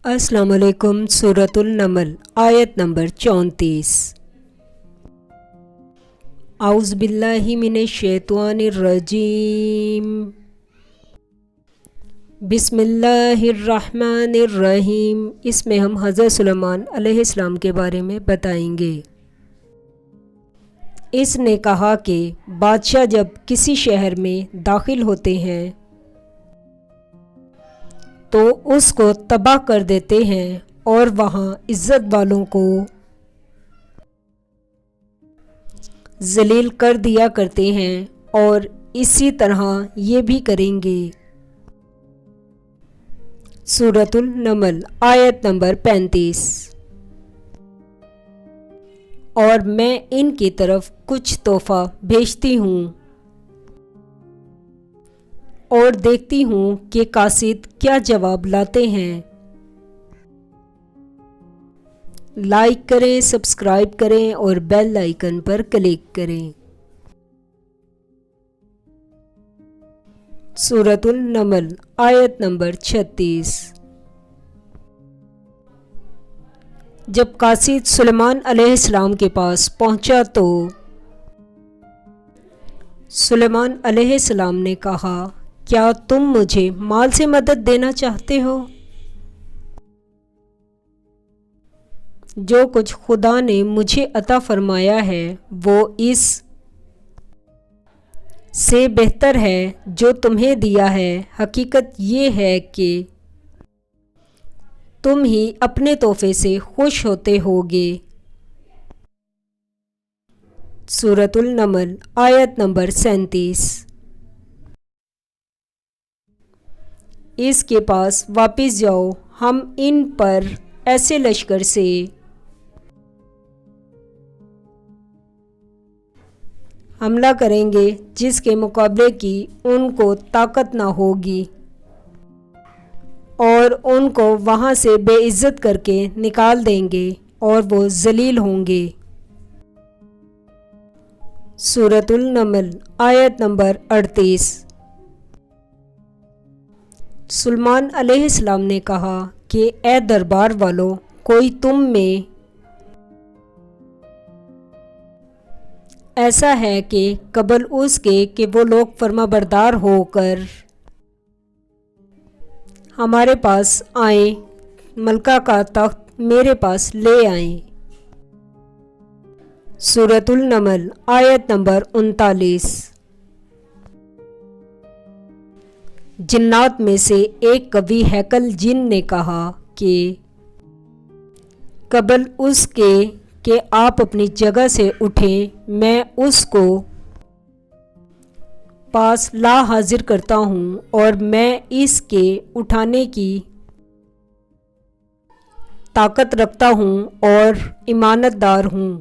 السلام علیکم۔ سورۃ النمل آیت نمبر 34۔ اعوذ باللہ من الشیطان الرجیم، بسم اللہ الرحمن الرحیم۔ اس میں ہم حضرت سلیمان علیہ السلام کے بارے میں بتائیں گے۔ اس نے کہا کہ بادشاہ جب کسی شہر میں داخل ہوتے ہیں تو اس کو تباہ کر دیتے ہیں اور وہاں عزت والوں کو ذلیل کر دیا کرتے ہیں، اور اسی طرح یہ بھی کریں گے۔ سورۃ النمل آیت نمبر 35۔ اور میں ان کی طرف کچھ تحفہ بھیجتی ہوں اور دیکھتی ہوں کہ قاصد کیا جواب لاتے ہیں۔ لائک کریں، سبسکرائب کریں اور بیل آئیکن پر کلک کریں۔ سورۃ النمل آیت نمبر 36۔ جب قاصد سلیمان علیہ السلام کے پاس پہنچا تو سلیمان علیہ السلام نے کہا، کیا تم مجھے مال سے مدد دینا چاہتے ہو؟ جو کچھ خدا نے مجھے عطا فرمایا ہے وہ اس سے بہتر ہے جو تمہیں دیا ہے۔ حقیقت یہ ہے کہ تم ہی اپنے تحفے سے خوش ہوتے ہوگے۔ سورۃ النمل آیت نمبر 37۔ اس کے پاس واپس جاؤ، ہم ان پر ایسے لشکر سے حملہ کریں گے جس کے مقابلے کی ان کو طاقت نہ ہوگی، اور ان کو وہاں سے بے عزت کر کے نکال دیں گے اور وہ ذلیل ہوں گے۔ سورۃ النمل آیت نمبر 38۔ سلیمان علیہ السلام نے کہا کہ اے دربار والوں، کوئی تم میں ایسا ہے کہ قبل اس کے کہ وہ لوگ فرما بردار ہو کر ہمارے پاس آئیں، ملکہ کا تخت میرے پاس لے آئیں۔ سورۃ النمل آیت نمبر 39۔ جنات میں سے ایک قوی ہیکل جن نے کہا کہ قبل اس کے کہ آپ اپنی جگہ سے اٹھیں، میں اس کو پاس لا حاضر کرتا ہوں اور میں اس کے اٹھانے کی طاقت رکھتا ہوں اور امانت دار ہوں۔